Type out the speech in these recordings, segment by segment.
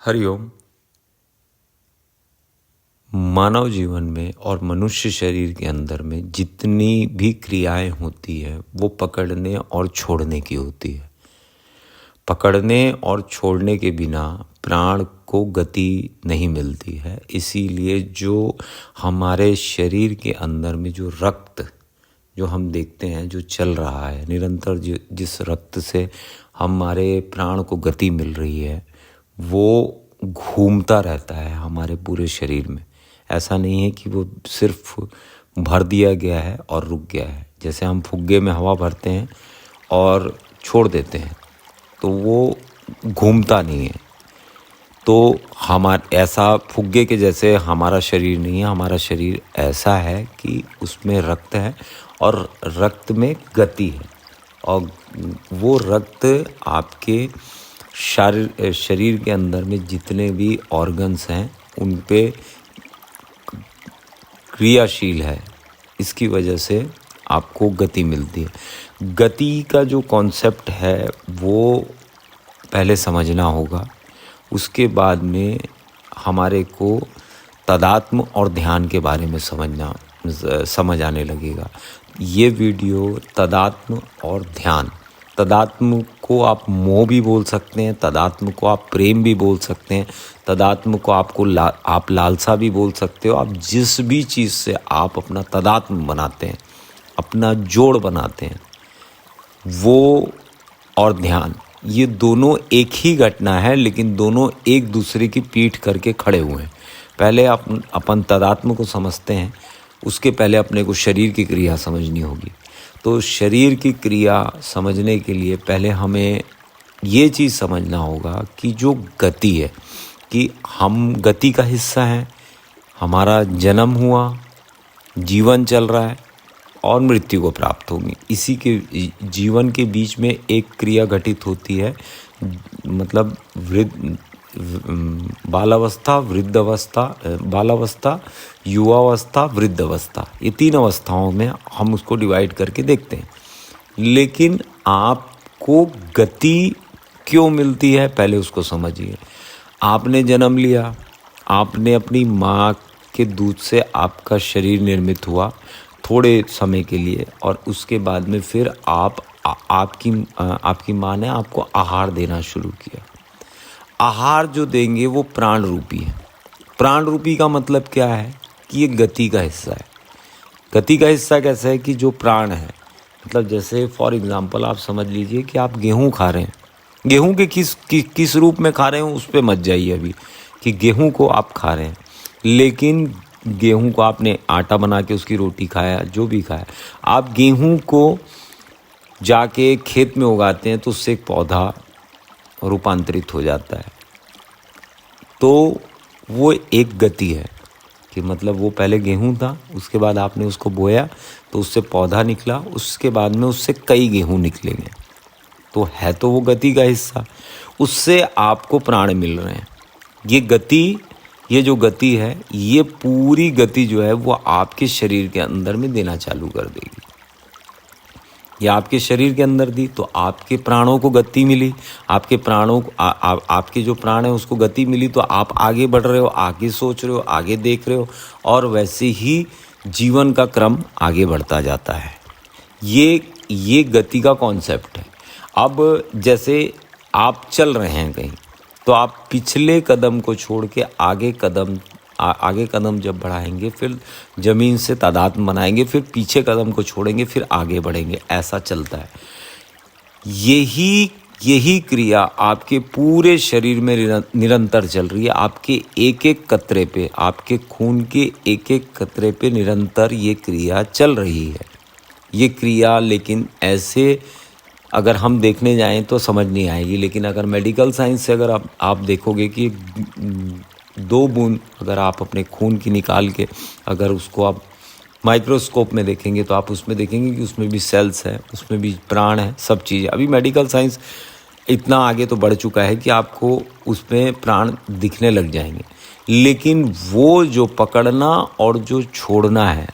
हरिओम। मानव जीवन में और मनुष्य शरीर के अंदर में जितनी भी क्रियाएं होती है वो पकड़ने और छोड़ने की होती है। पकड़ने और छोड़ने के बिना प्राण को गति नहीं मिलती है। इसीलिए जो हमारे शरीर के अंदर में जो रक्त जो हम देखते हैं जो चल रहा है निरंतर, जिस रक्त से हमारे प्राण को गति मिल रही है वो घूमता रहता है हमारे पूरे शरीर में। ऐसा नहीं है कि वो सिर्फ भर दिया गया है और रुक गया है। जैसे हम फुग्गे में हवा भरते हैं और छोड़ देते हैं तो वो घूमता नहीं है। तो ऐसा फुग्गे के जैसे हमारा शरीर नहीं है। हमारा शरीर ऐसा है कि उसमें रक्त है और रक्त में गति है और वो रक्त आपके शरीर के अंदर में जितने भी ऑर्गन्स हैं उन पे क्रियाशील है। इसकी वजह से आपको गति मिलती है। गति का जो कॉन्सेप्ट है वो पहले समझना होगा। उसके बाद में हमारे को तदात्म और ध्यान के बारे में समझ आने लगेगा। ये वीडियो तदात्म और ध्यान, तदात्म को आप मोह भी बोल सकते हैं, तदात्म को आप प्रेम भी बोल सकते हैं, तदात्म को आप लालसा भी बोल सकते हो। आप जिस भी चीज़ से आप अपना तदात्म बनाते हैं, अपना जोड़ बनाते हैं, वो और ध्यान, ये दोनों एक ही घटना है लेकिन दोनों एक दूसरे की पीठ करके खड़े हुए हैं। पहले अपन तदात्म को समझते हैं, उसके पहले अपने को शरीर की क्रिया समझनी होगी। तो शरीर की क्रिया समझने के लिए पहले हमें ये चीज़ समझना होगा कि जो गति है कि हम गति का हिस्सा हैं। हमारा जन्म हुआ, जीवन चल रहा है और मृत्यु को प्राप्त होगी। इसी के जीवन के बीच में एक क्रिया घटित होती है, मतलब बालावस्था, युवावस्था, वृद्धावस्था। ये 3 अवस्थाओं में हम उसको डिवाइड करके देखते हैं। लेकिन आपको गति क्यों मिलती है पहले उसको समझिए। आपने जन्म लिया, आपने अपनी माँ के दूध से आपका शरीर निर्मित हुआ थोड़े समय के लिए और उसके बाद में फिर आपकी माँ ने आपको आहार देना शुरू किया। आहार जो देंगे वो प्राण रूपी है। प्राण रूपी का मतलब क्या है कि ये गति का हिस्सा है। गति का हिस्सा कैसा है कि जो प्राण है, मतलब जैसे फॉर एग्जांपल आप समझ लीजिए कि आप गेहूं खा रहे हैं। गेहूं के किस रूप में खा रहे हैं उस पे मत जाइए अभी, कि गेहूं को आप खा रहे हैं, लेकिन गेहूं को आपने आटा बना के उसकी रोटी खाया, जो भी खाया। आप गेहूं को जाके खेत में उगाते हैं तो उससे एक पौधा रूपांतरित हो जाता है। तो वो एक गति है कि मतलब वो पहले गेहूं था, उसके बाद आपने उसको बोया तो उससे पौधा निकला, उसके बाद में उससे कई गेहूं निकलेंगे। तो है तो वो गति का हिस्सा, उससे आपको प्राण मिल रहे हैं। ये जो गति है, ये पूरी गति जो है वो आपके शरीर के अंदर में देना चालू कर देगी। ये आपके शरीर के अंदर दी तो आपके प्राणों को गति मिली। आपके प्राणों को आपके जो प्राण है उसको गति मिली तो आप आगे बढ़ रहे हो, आगे सोच रहे हो, आगे देख रहे हो और वैसे ही जीवन का क्रम आगे बढ़ता जाता है। ये गति का कॉन्सेप्ट है। अब जैसे आप चल रहे हैं कहीं तो आप पिछले कदम को छोड़ के आगे कदम जब बढ़ाएंगे, फिर ज़मीन से तादात्म्य बनाएंगे, फिर पीछे कदम को छोड़ेंगे, फिर आगे बढ़ेंगे। ऐसा चलता है। यही क्रिया आपके पूरे शरीर में निरंतर चल रही है। आपके एक एक कतरे पे, आपके खून के एक एक कतरे पे निरंतर ये क्रिया चल रही है। ये क्रिया लेकिन ऐसे अगर हम देखने जाएं तो समझ नहीं आएगी, लेकिन अगर मेडिकल साइंस से अगर आप देखोगे कि 2 बूंद अगर आप अपने खून की निकाल के अगर उसको आप माइक्रोस्कोप में देखेंगे तो आप उसमें देखेंगे कि उसमें भी सेल्स है, उसमें भी प्राण है, सब चीज़ें। अभी मेडिकल साइंस इतना आगे तो बढ़ चुका है कि आपको उसमें प्राण दिखने लग जाएंगे। लेकिन वो जो पकड़ना और जो छोड़ना है,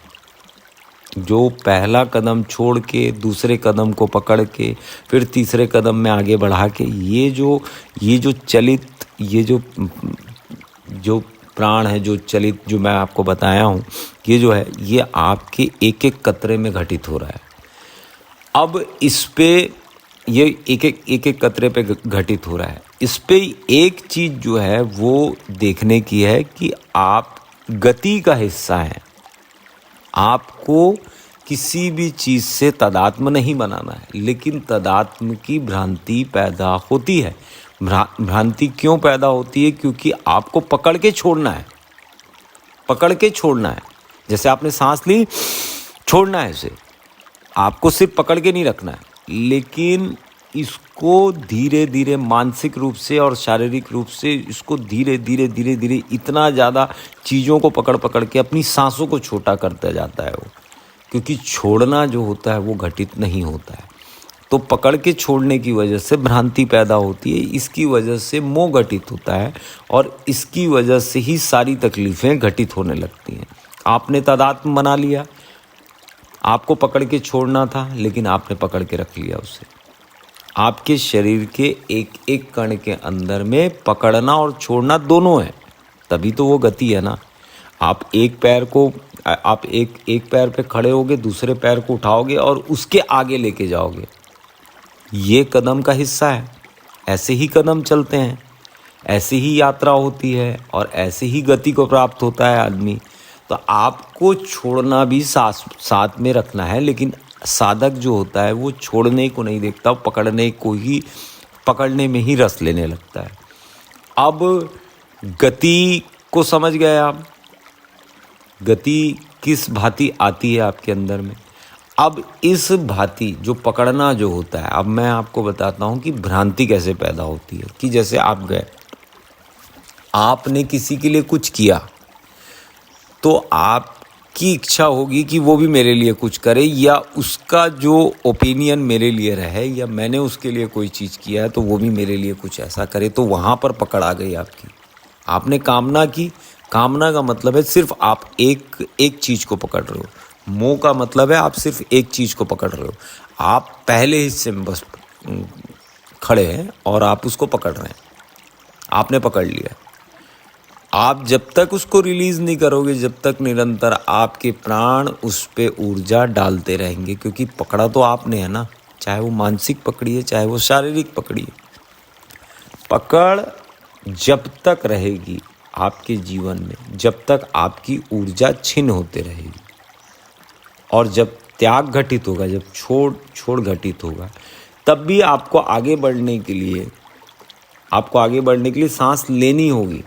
जो पहला कदम छोड़ के दूसरे कदम को पकड़ के फिर तीसरे कदम में आगे बढ़ा के, ये जो ये जो प्राण है, जो चलित, जो मैं आपको बताया हूँ, ये जो है ये आपके एक एक कतरे में घटित हो रहा है। अब इस पे ये एक एक कतरे पे घटित हो रहा है। इस पे एक चीज़ जो है वो देखने की है कि आप गति का हिस्सा हैं। आपको किसी भी चीज़ से तादात्म्य नहीं बनाना है, लेकिन तादात्म्य की भ्रांति पैदा होती है। भ्रांति क्यों पैदा होती है? क्योंकि आपको पकड़ के छोड़ना है, पकड़ के छोड़ना है। जैसे आपने सांस ली, छोड़ना है इसे, आपको सिर्फ पकड़ के नहीं रखना है, लेकिन इसको धीरे धीरे मानसिक रूप से और शारीरिक रूप से इसको धीरे धीरे इतना ज़्यादा चीज़ों को पकड़ पकड़ के अपनी सांसों को छोटा करता जाता है वो, क्योंकि छोड़ना जो होता है वो घटित नहीं होता है। तो पकड़ के छोड़ने की वजह से भ्रांति पैदा होती है, इसकी वजह से मोह घटित होता है और इसकी वजह से ही सारी तकलीफ़ें घटित होने लगती हैं। आपने तादात्म्य बना लिया, आपको पकड़ के छोड़ना था लेकिन आपने पकड़ के रख लिया उसे। आपके शरीर के एक एक कण के अंदर में पकड़ना और छोड़ना दोनों है, तभी तो वो गति है ना। आप एक पैर पे खड़े होगे, दूसरे पैर को उठाओगे और उसके आगे लेके जाओगे, ये कदम का हिस्सा है। ऐसे ही कदम चलते हैं, ऐसी ही यात्रा होती है और ऐसे ही गति को प्राप्त होता है आदमी। तो आपको छोड़ना भी साथ में रखना है, लेकिन साधक जो होता है वो छोड़ने को नहीं देखता, पकड़ने में ही रस लेने लगता है। अब गति को समझ गए आप, गति किस भांति आती है आपके अंदर में। अब इस भांति जो पकड़ना जो होता है, अब मैं आपको बताता हूँ कि भ्रांति कैसे पैदा होती है। कि जैसे आप गए, आपने किसी के लिए कुछ किया, तो आपकी इच्छा होगी कि वो भी मेरे लिए कुछ करे, या उसका जो ओपिनियन मेरे लिए रहे, या मैंने उसके लिए कोई चीज़ किया है तो वो भी मेरे लिए कुछ ऐसा करे। तो वहाँ पर पकड़ आ गई आपकी, आपने कामना की। कामना का मतलब है सिर्फ आप एक चीज़ को पकड़ रहे हो। मोह का मतलब है आप सिर्फ एक चीज़ को पकड़ रहे हो। आप पहले हिस्से में बस खड़े हैं और आप उसको पकड़ रहे हैं, आपने पकड़ लिया। आप जब तक उसको रिलीज़ नहीं करोगे, जब तक निरंतर आपके प्राण उस पे ऊर्जा डालते रहेंगे, क्योंकि पकड़ा तो आपने है ना, चाहे वो मानसिक पकड़ी है, चाहे वो शारीरिक पकड़ी है। पकड़ जब तक रहेगी आपके जीवन में, जब तक आपकी ऊर्जा छिन्न होते रहेगी, और जब त्याग घटित होगा, जब छोड़ घटित होगा, तब भी आपको आगे बढ़ने के लिए सांस लेनी होगी,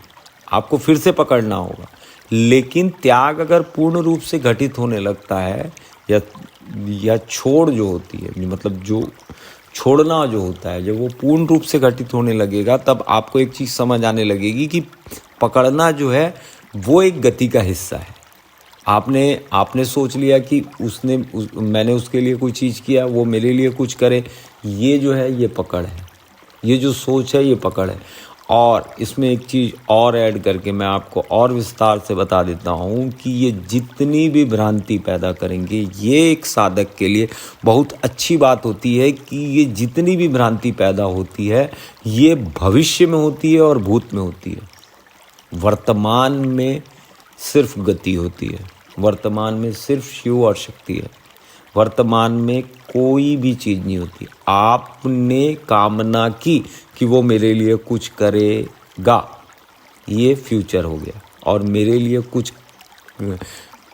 आपको फिर से पकड़ना होगा। लेकिन त्याग अगर पूर्ण रूप से घटित होने लगता है, या छोड़ जो होती है, मतलब जो छोड़ना जो होता है, जब वो पूर्ण रूप से घटित होने लगेगा, तब आपको एक चीज़ समझ आने लगेगी कि पकड़ना जो है वो एक गति का हिस्सा है। आपने सोच लिया कि मैंने उसके लिए कोई चीज़ किया, वो मेरे लिए कुछ करे, ये जो है ये पकड़ है, ये जो सोच है ये पकड़ है। और इसमें एक चीज़ और ऐड करके मैं आपको और विस्तार से बता देता हूँ कि ये जितनी भी भ्रांति पैदा करेंगे, ये एक साधक के लिए बहुत अच्छी बात होती है कि ये जितनी भी भ्रांति पैदा होती है, ये भविष्य में होती है और भूत में होती है। वर्तमान में सिर्फ गति होती है, वर्तमान में सिर्फ शिव और शक्ति है, वर्तमान में कोई भी चीज़ नहीं होती। आपने कामना की कि वो मेरे लिए कुछ करेगा, ये फ्यूचर हो गया, और मेरे लिए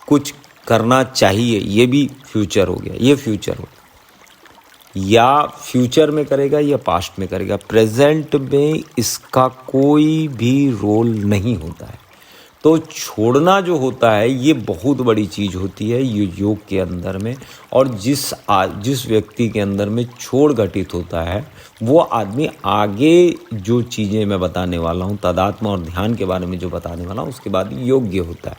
कुछ करना चाहिए, ये भी फ्यूचर हो गया, ये फ्यूचर हो गया। या फ्यूचर में करेगा या पास्ट में करेगा, प्रेजेंट में इसका कोई भी रोल नहीं होता है। तो छोड़ना जो होता है ये बहुत बड़ी चीज़ होती है ये योग के अंदर में। और जिस व्यक्ति के अंदर में छोड़ घटित होता है, वो आदमी आगे जो चीज़ें मैं बताने वाला हूँ, तादात्म्य और ध्यान के बारे में जो बताने वाला हूँ, उसके बाद योग्य होता है।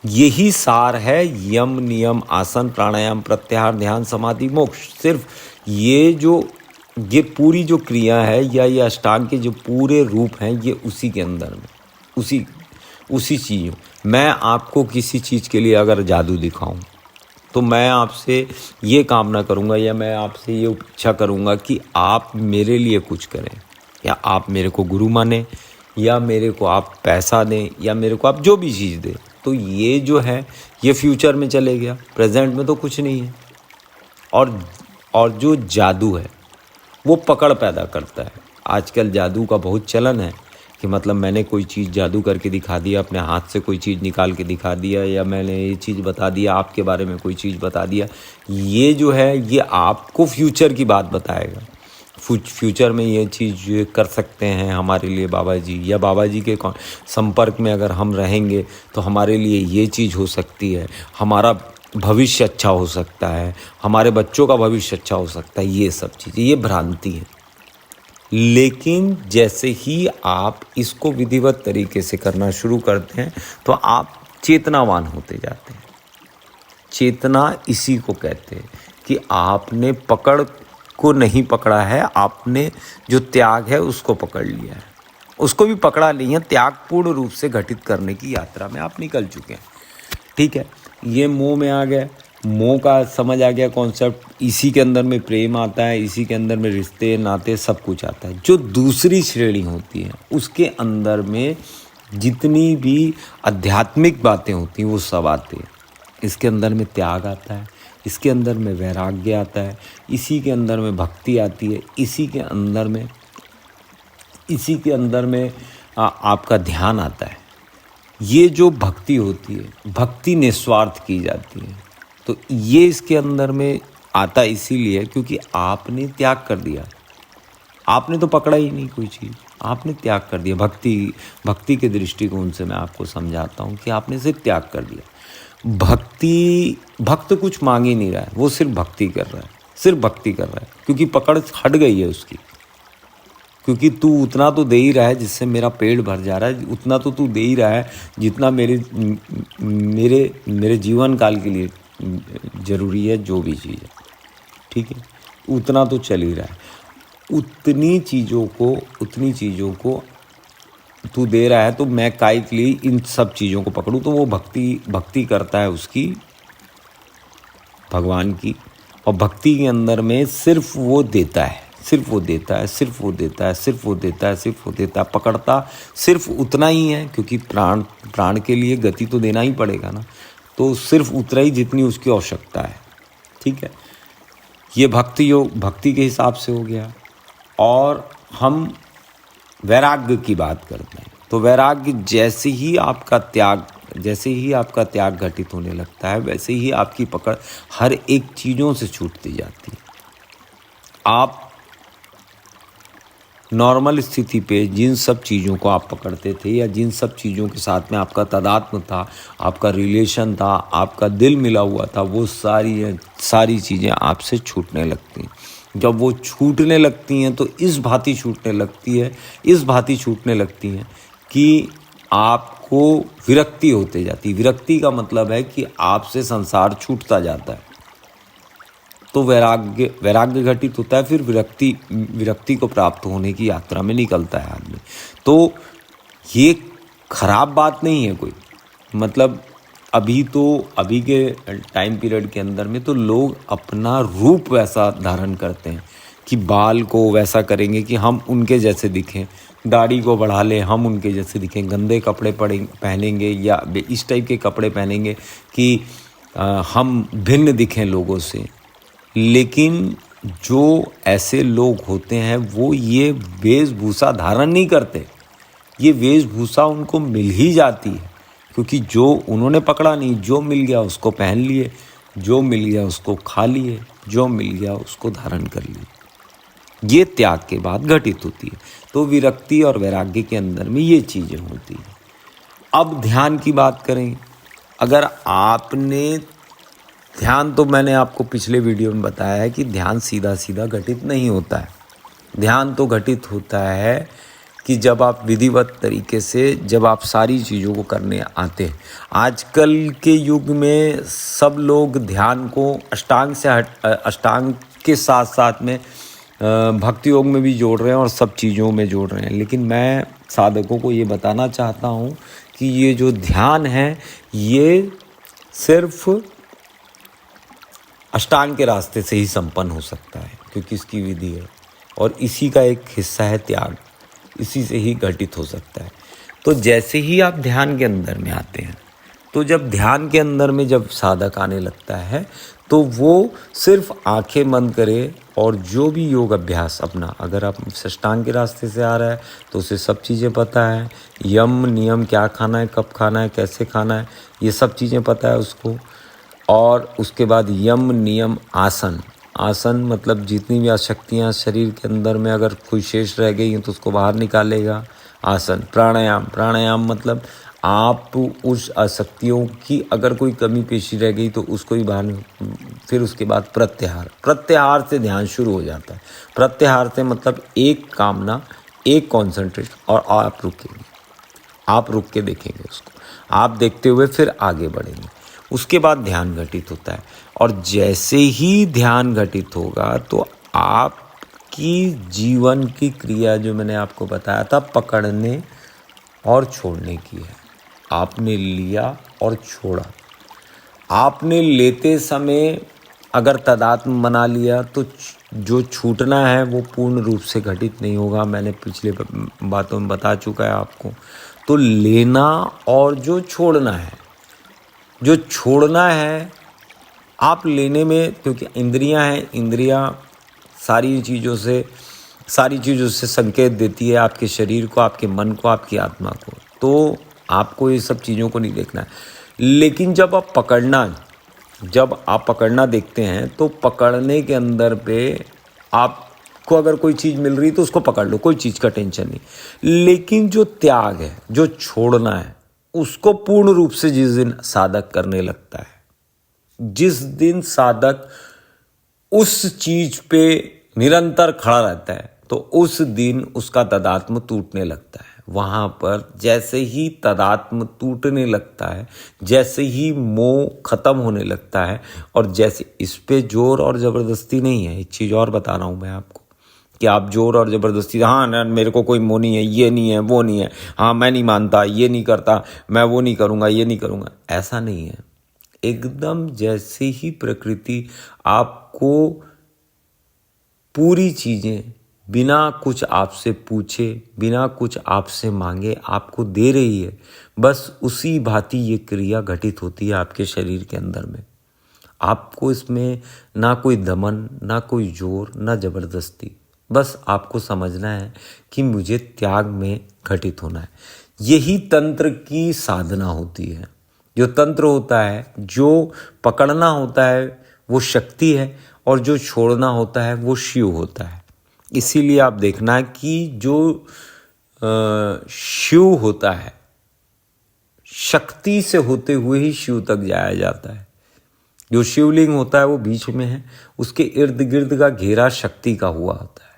यही सार है यम, नियम, आसन, प्राणायाम, प्रत्याहार, ध्यान, समाधि, मोक्ष। सिर्फ ये पूरी जो क्रिया है या ये अष्टांग के जो पूरे रूप हैं, ये उसी के अंदर में, उसी चीज़। मैं आपको किसी चीज़ के लिए अगर जादू दिखाऊं, तो मैं आपसे ये कामना करूंगा या मैं आपसे ये इच्छा करूंगा कि आप मेरे लिए कुछ करें, या आप मेरे को गुरु माने, या मेरे को आप पैसा दें, या मेरे को आप जो भी चीज़ दें, तो ये जो है ये फ्यूचर में चले गया, प्रेजेंट में तो कुछ नहीं है। और जो जादू है वो पकड़ पैदा करता है। आजकल जादू का बहुत चलन है कि मतलब मैंने कोई चीज़ जादू करके दिखा दिया, अपने हाथ से कोई चीज़ निकाल के दिखा दिया, या मैंने ये चीज़ बता दिया, आपके बारे में कोई चीज़ बता दिया। ये जो है ये आपको फ्यूचर की बात बताएगा। फ्यूचर में ये चीज़ कर सकते हैं हमारे लिए बाबा जी, या बाबा जी के संपर्क में अगर हम रहेंगे तो हमारे लिए ये चीज़ हो सकती है, हमारा भविष्य अच्छा हो सकता है, हमारे बच्चों का भविष्य अच्छा हो सकता है। ये सब चीज़ें, ये भ्रांति है। लेकिन जैसे ही आप इसको विधिवत तरीके से करना शुरू करते हैं तो आप चेतनावान होते जाते हैं। चेतना इसी को कहते हैं कि आपने पकड़ को नहीं पकड़ा है, आपने जो त्याग है उसको पकड़ लिया है। उसको भी पकड़ा नहीं है, त्याग पूर्ण रूप से घटित करने की यात्रा में आप निकल चुके हैं। ठीक है, ये मोह में आ गया, मोह का समझ आ गया कॉन्सेप्ट। इसी के अंदर में प्रेम आता है, इसी के अंदर में रिश्ते नाते सब कुछ आता है। जो दूसरी श्रेणी होती है उसके अंदर में जितनी भी आध्यात्मिक बातें होती हैं वो सब आती हैं। इसके अंदर में त्याग आता है, इसके अंदर में वैराग्य आता है, इसी के अंदर में भक्ति आती है, इसी के अंदर में आपका ध्यान आता है। ये जो भक्ति होती है, भक्ति निस्वार्थ की जाती है। तो ये इसके अंदर में आता इसीलिए क्योंकि आपने त्याग कर दिया। आपने तो पकड़ा ही नहीं कोई चीज़, आपने त्याग कर दिया। भक्ति के दृष्टिकोण से मैं आपको समझाता हूँ कि आपने सिर्फ त्याग कर दिया। भक्त कुछ मांग ही नहीं रहा है, वो सिर्फ भक्ति कर रहा है, सिर्फ भक्ति कर रहा है, क्योंकि पकड़ हट गई है उसकी। क्योंकि तू उतना तो दे ही रहा है जिससे मेरा पेट भर जा रहा है, उतना तो तू दे ही रहा है जितना मेरे जीवन काल के लिए ज़रूरी है, जो भी चीज़ है। ठीक है, उतना तो चल ही रहा है। उतनी चीज़ों को तू दे रहा है, तो मैं काहे के लिए इन सब चीज़ों को पकड़ूं। तो वो भक्ति करता है उसकी, भगवान की। और भक्ति के अंदर में सिर्फ वो देता है, सिर्फ वो देता है, सिर्फ वो देता है, सिर्फ वो देता है, सिर्फ वो देता है। पकड़ता सिर्फ उतना ही है, क्योंकि प्राण के लिए गति तो देना ही पड़ेगा ना। तो सिर्फ उतना ही जितनी उसकी आवश्यकता है। ठीक है, ये भक्ति योग भक्ति के हिसाब से हो गया। और हम वैराग्य की बात करते हैं तो वैराग्य जैसे ही आपका त्याग घटित होने लगता है, वैसे ही आपकी पकड़ हर एक चीज़ों से छूटती जाती है। आप नॉर्मल स्थिति पे जिन सब चीज़ों को आप पकड़ते थे, या जिन सब चीज़ों के साथ में आपका तादात्म्य था, आपका रिलेशन था, आपका दिल मिला हुआ था, वो सारी चीज़ें आपसे छूटने लगती हैं। जब वो छूटने लगती हैं तो इस भांति छूटने लगती हैं कि आपको विरक्ति होते जाती है। विरक्ति का मतलब है कि आपसे संसार छूटता जाता है। तो वैराग्य घटित होता है, फिर विरक्ति को प्राप्त होने की यात्रा में निकलता है आदमी। तो ये खराब बात नहीं है कोई, मतलब अभी के टाइम पीरियड के अंदर में तो लोग अपना रूप वैसा धारण करते हैं कि बाल को वैसा करेंगे कि हम उनके जैसे दिखें, दाढ़ी को बढ़ा लें हम उनके जैसे दिखें, गंदे कपड़े पहनेंगे या इस टाइप के कपड़े पहनेंगे कि हम भिन्न दिखें लोगों से। लेकिन जो ऐसे लोग होते हैं वो ये वेशभूषा धारण नहीं करते, ये वेशभूषा उनको मिल ही जाती है, क्योंकि जो उन्होंने पकड़ा नहीं, जो मिल गया उसको पहन लिए, जो मिल गया उसको खा लिए, जो मिल गया उसको धारण कर लिए। ये त्याग के बाद घटित होती है। तो विरक्ति और वैराग्य के अंदर में ये चीज़ें होती हैं। अब ध्यान की बात करें, अगर आपने ध्यान, तो मैंने आपको पिछले वीडियो में बताया है कि ध्यान सीधा सीधा घटित नहीं होता है। ध्यान तो घटित होता है कि जब आप विधिवत तरीके से, जब आप सारी चीज़ों को करने आते हैं। आजकल के युग में सब लोग ध्यान को अष्टांग के साथ साथ में भक्ति योग में भी जोड़ रहे हैं और सब चीज़ों में जोड़ रहे हैं। लेकिन मैं साधकों को ये बताना चाहता हूँ कि ये जो ध्यान है ये सिर्फ अष्टांग के रास्ते से ही संपन्न हो सकता है, क्योंकि इसकी विधि है और इसी का एक हिस्सा है त्याग। इसी से ही घटित हो सकता है। तो जैसे ही आप ध्यान के अंदर में आते हैं, तो जब ध्यान के अंदर में जब साधक आने लगता है तो वो सिर्फ आंखें बंद करे और जो भी योग अभ्यास अपना, अगर आप साष्टांग के रास्ते से आ रहा है तो उसे सब चीज़ें पता है, यम नियम क्या खाना है, कब खाना है, कैसे खाना है, ये सब चीज़ें पता है उसको। और उसके बाद यम नियम आसन, आसन मतलब जितनी भी अशक्तियाँ शरीर के अंदर में अगर कोई शेष रह गई हैं तो उसको बाहर निकालेगा। आसन, प्राणायाम, प्राणायाम मतलब आप उस आसक्तियों की अगर कोई कमी पेशी रह गई तो उसको ही बाहर। फिर उसके बाद प्रत्याहार, प्रत्याहार से ध्यान शुरू हो जाता है। प्रत्याहार से मतलब एक कामना, एक कॉन्सेंट्रेशन, और आप रुकेंगे, आप रुक के देखेंगे उसको, आप देखते हुए फिर आगे बढ़ेंगे। उसके बाद ध्यान घटित होता है, और जैसे ही ध्यान घटित होगा तो आपकी जीवन की क्रिया जो मैंने आपको बताया था पकड़ने और छोड़ने की है। आपने लिया और छोड़ा। आपने लेते समय अगर तदात्म बना लिया तो जो छूटना है वो पूर्ण रूप से घटित नहीं होगा। मैंने पिछले बातों में बता चुका है आपको। तो लेना और जो छोड़ना है, जो छोड़ना है आप लेने में, क्योंकि इंद्रियां हैं, इंद्रियां सारी चीज़ों से संकेत देती है आपके शरीर को, आपके मन को, आपकी आत्मा को। तो आपको ये सब चीज़ों को नहीं देखना है। लेकिन जब आप पकड़ना देखते हैं तो पकड़ने के अंदर पे आपको अगर कोई चीज़ मिल रही तो उसको पकड़ लो, कोई चीज़ का टेंशन नहीं। लेकिन जो त्याग है, जो छोड़ना है, उसको पूर्ण रूप से जिस दिन साधक करने लगता है, जिस दिन साधक उस चीज पे निरंतर खड़ा रहता है, तो उस दिन उसका तदात्म टूटने लगता है। वहां पर जैसे ही तदात्म टूटने लगता है, जैसे ही मोह खत्म होने लगता है, और जैसे इस पे जोर और जबरदस्ती नहीं है। एक चीज और बता रहा हूं मैं आपको कि आप जोर और ज़बरदस्ती, हाँ ना मेरे को कोई मोह नहीं है, ये नहीं है, वो नहीं है, हाँ मैं नहीं मानता, ये नहीं करता, मैं वो नहीं करूँगा, ये नहीं करूँगा, ऐसा नहीं है। एकदम जैसे ही प्रकृति आपको पूरी चीज़ें बिना कुछ आपसे पूछे, बिना कुछ आपसे मांगे आपको दे रही है, बस उसी भांति ये क्रिया घटित होती है आपके शरीर के अंदर में। आपको इसमें ना कोई दमन, ना कोई जोर, ना ज़बरदस्ती, बस आपको समझना है कि मुझे त्याग में घटित होना है। यही तंत्र की साधना होती है। जो तंत्र होता है, जो पकड़ना होता है वो शक्ति है, और जो छोड़ना होता है वो शिव होता है। इसीलिए आप देखना कि जो शिव होता है, शक्ति से होते हुए ही शिव तक जाया जाता है। जो शिवलिंग होता है वो बीच में है, उसके इर्द गिर्द का घेरा शक्ति का हुआ होता है।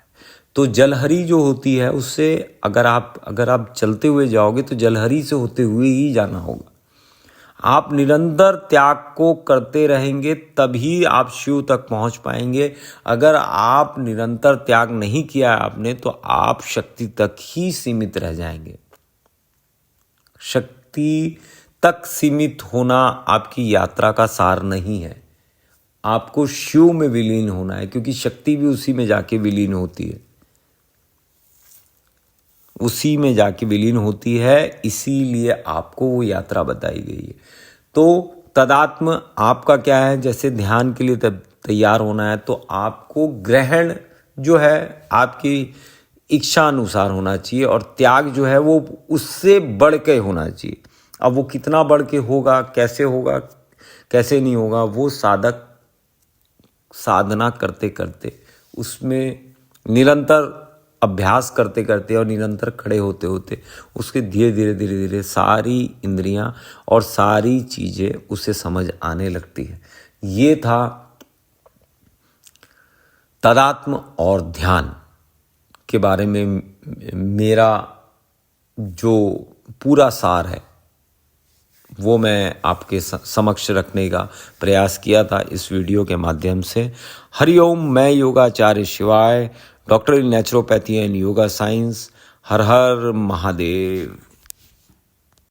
तो जलहरी जो होती है उससे अगर आप चलते हुए जाओगे तो जलहरी से होते हुए ही जाना होगा। आप निरंतर त्याग को करते रहेंगे तभी आप शिव तक पहुंच पाएंगे। अगर आप निरंतर त्याग नहीं किया है आपने तो आप शक्ति तक ही सीमित रह जाएंगे। शक्ति तक सीमित होना आपकी यात्रा का सार नहीं है। आपको शिव में विलीन होना है, क्योंकि शक्ति भी उसी में जाके विलीन होती है, उसी में जाके विलीन होती है। इसीलिए आपको वो यात्रा बताई गई है। तो तदात्म आपका क्या है, जैसे ध्यान के लिए तैयार होना है तो आपको ग्रहण जो है आपकी इच्छा अनुसार होना चाहिए, और त्याग जो है वो उससे बढ़ के होना चाहिए। अब वो कितना बढ़ के होगा, कैसे नहीं होगा, वो साधक साधना करते करते, उसमें निरंतर अभ्यास करते करते और निरंतर खड़े होते होते उसके धीरे धीरे सारी इंद्रियां और सारी चीज़ें उसे समझ आने लगती है। ये था तदात्म और ध्यान के बारे में मेरा जो पूरा सार है वो मैं आपके समक्ष रखने का प्रयास किया था इस वीडियो के माध्यम से। हरिओम। मैं योगाचार्य शिवाय, doctor in naturopathy and yoga science. Her her Mahadev.